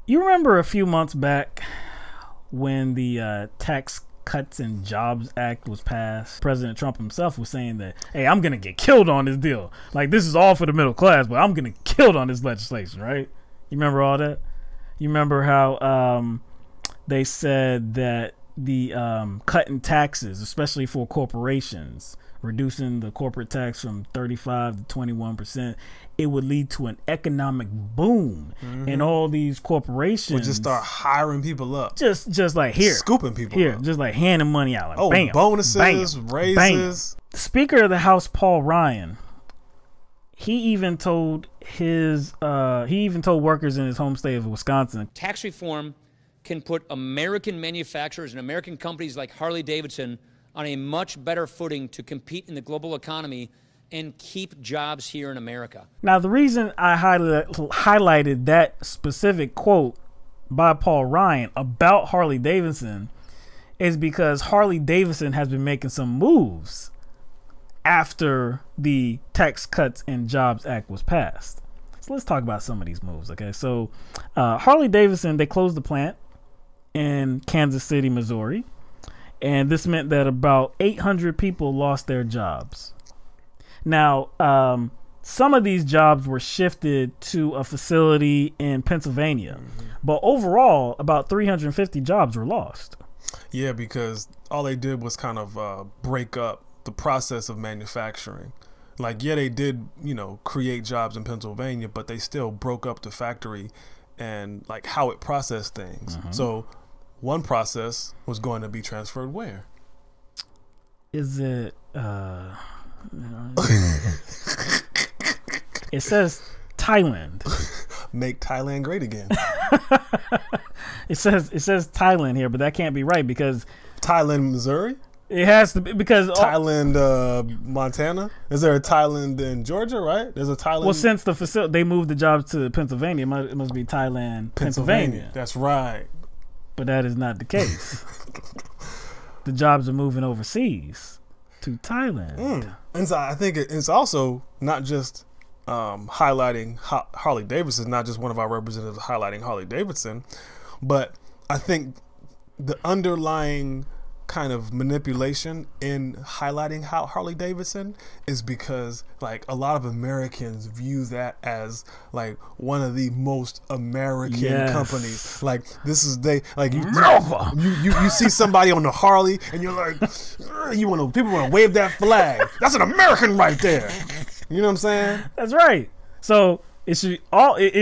You remember a few months back when the Tax Cuts and Jobs Act was passed? President Trump himself was saying that, hey, I'm going to get killed on this deal. Like, this is all for the middle class, but I'm going to get killed on this legislation, right? You remember all that? You remember how they said that the cutting taxes, especially for corporations, reducing the corporate tax from 35 to 21%, it would lead to an economic boom, and all these corporations would just start hiring people up, just like here, scooping people here, up. just like handing money out, like, oh, bam, bonuses, bam, raises. Bam. Speaker of the House Paul Ryan, he even told workers in his home state of Wisconsin, tax reform can put American manufacturers and American companies like Harley-Davidson on a much better footing to compete in the global economy and keep jobs here in America. Now, the reason I highlighted that specific quote by Paul Ryan about Harley-Davidson is because Harley-Davidson has been making some moves after the Tax Cuts and Jobs Act was passed. So let's talk about some of these moves, okay? So Harley-Davidson, they closed the plant in Kansas City, Missouri, and this meant that about 800 people lost their jobs. Now, some of these jobs were shifted to a facility in Pennsylvania, but overall, about 350 jobs were lost. Yeah, because all they did was kind of break up the process of manufacturing. Like, yeah, they did, create jobs in Pennsylvania, but they still broke up the factory and like how it processed things. So one process was going to be transferred where? Is it it says Thailand. Make Thailand great again. It says Thailand here, but that can't be right because Thailand, Missouri? It has to be because Thailand, Montana. Is there a Thailand in Georgia? Right? There's a Thailand. Well, since the facility they moved the jobs to Pennsylvania, it must be Thailand, Pennsylvania. That's right. But that is not the case. The jobs are moving overseas to Thailand. And so I think it's also not just highlighting Harley-Davidson, not just one of our representatives highlighting Harley-Davidson, but I think the underlying kind of manipulation in highlighting Harley-Davidson is because like a lot of Americans view that as like one of the most American companies. Like this is you see somebody on the Harley and you're like people want to wave that flag. That's an American right there. You know what I'm saying? That's right. So it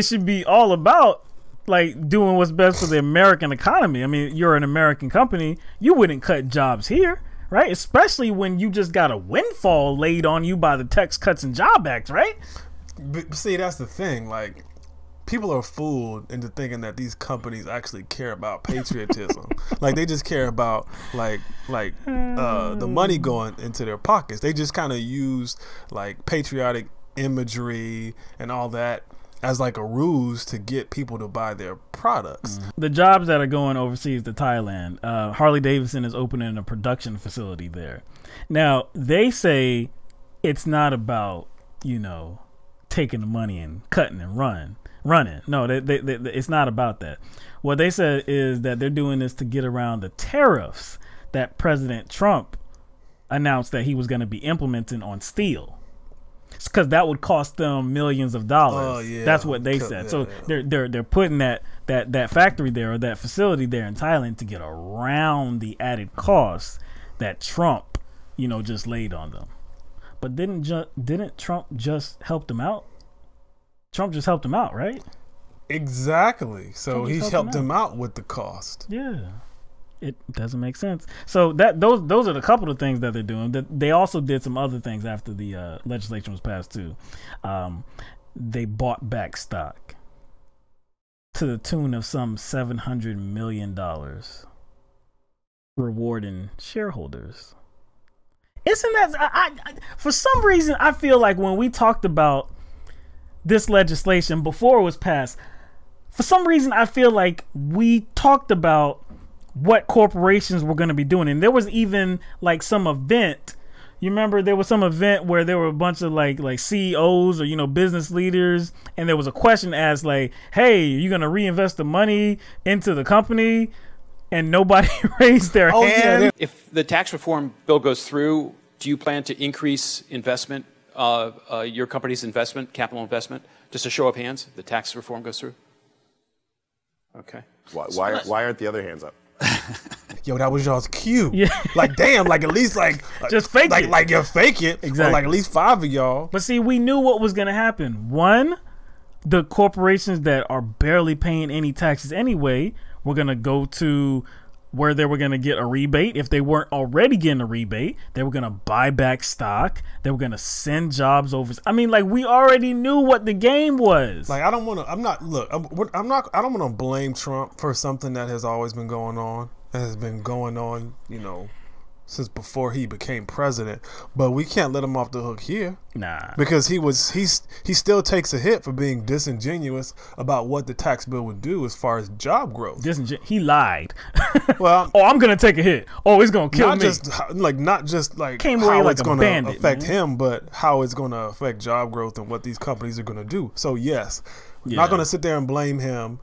should be all about like doing what's best for the American economy. I mean, you're an American company, you wouldn't cut jobs here, right? Especially when you just got a windfall laid on you by the Tax Cuts and Job Act, right? But see, that's the thing. Like, people are fooled into thinking that these companies actually care about patriotism. Like, they just care about the money going into their pockets. They just kind of use like patriotic imagery and all that as like a ruse to get people to buy their products. The jobs that are going overseas to Thailand, Harley-Davidson is opening a production facility there. Now, they say it's not about, taking the money and cutting and running. No, it's not about that. What they said is that they're doing this to get around the tariffs that President Trump announced that he was going to be implementing on steel. Because that would cost them millions of dollars. Oh, yeah. That's what they said. So they're putting that factory there or that facility there in Thailand to get around the added costs that Trump, just laid on them. But didn't Trump just help them out? Trump just helped them out, right? Exactly. So he helped them out with the cost. Yeah. It doesn't make sense. So those are the couple of things that they're doing. They also did some other things after the legislation was passed too. They bought back stock to the tune of some $700 million, rewarding shareholders. Isn't that for some reason I feel like when we talked about this legislation before it was passed, for some reason I feel like we talked about what corporations were going to be doing, and there was even like some event You remember there was some event where there were a bunch of like CEOs or, you know, business leaders, and there was a question asked like, hey, are you going to reinvest the money into the company? And nobody raised their hand. Yeah. If the tax reform bill goes through, do you plan to increase investment, your company's investment, capital investment? Just a show of hands, if the tax reform goes through? Okay. Why aren't the other hands up? Yo, that was y'all's cue. Yeah. Like, damn, like at least like just fake it. Like you fake it. Exactly. Or like at least 5 of y'all. But see, we knew what was going to happen. One, the corporations that are barely paying any taxes anyway were going to go to where they were going to get a rebate. If they weren't already getting a rebate, they were going to buy back stock. They were going to send jobs over. I mean, like, we already knew what the game was. Like, I don't want to, I don't want to blame Trump for something that has always been going on. That has been going on, you know, since before he became president. But we can't let him off the hook here. Nah. Because he still takes a hit for being disingenuous about what the tax bill would do as far as job growth. He lied. Well, oh, I'm gonna take a hit. Oh, it's gonna kill me. Not just like Came how away like it's a going bandit, to affect man. him, but how it's going to affect job growth and what these companies are going to do. So yes, Yeah. not going to sit there and blame him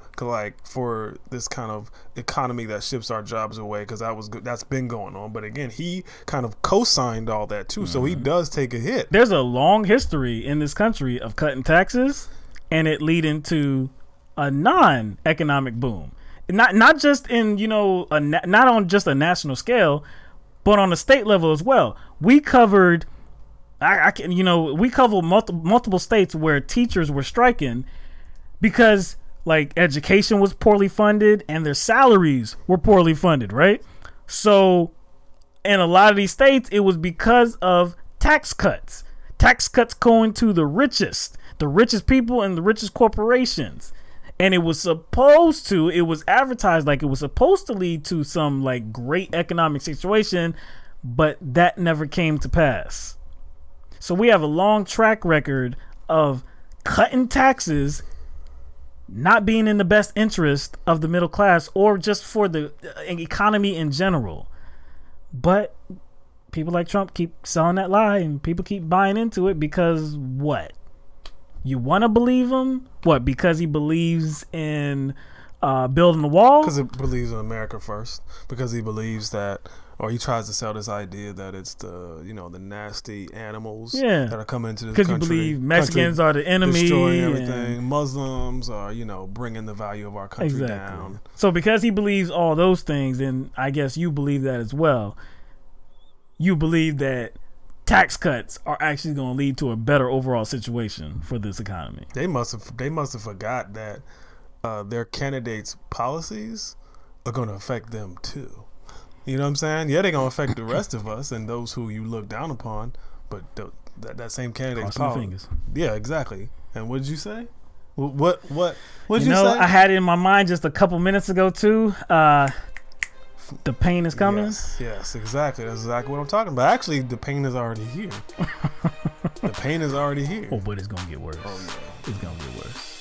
for this kind of economy that ships our jobs away, because that's been going on. But again, he kind of co-signed all that too, so he does take a hit. There's a long history in this country of cutting taxes and it leading to a non-economic boom. Not just in, you know, not on just a national scale, but on a state level as well. We covered multiple states where teachers were striking because like education was poorly funded and their salaries were poorly funded, right? So in a lot of these states, it was because of tax cuts going to the richest people and the richest corporations. And it was advertised like it was supposed to lead to some like great economic situation, but that never came to pass. So we have a long track record of cutting taxes not being in the best interest of the middle class or just for the economy in general. But people like Trump keep selling that lie and people keep buying into it because what? You want to believe him? What? Because he believes in building the wall? Because he believes in America first. Because he believes that, or he tries to sell this idea that it's the nasty animals that are coming into this country. Because you believe Mexicans are the enemy. Destroying everything. Muslims are, bringing the value of our country down. So because he believes all those things, then I guess you believe that as well. You believe that tax cuts are actually going to lead to a better overall situation for this economy. They must have forgot that their candidates' policies are going to affect them too. You know what I'm saying? Yeah, they're going to affect the rest of us and those who you look down upon, but that same candidate's policy. Yeah, exactly. And what did you say? What did you say? I had it in my mind just a couple minutes ago too. The pain is coming. Yes, exactly. That's exactly what I'm talking about. Actually, the pain is already here. The pain is already here. Oh, but it's gonna get worse. Oh yeah, it's gonna get worse.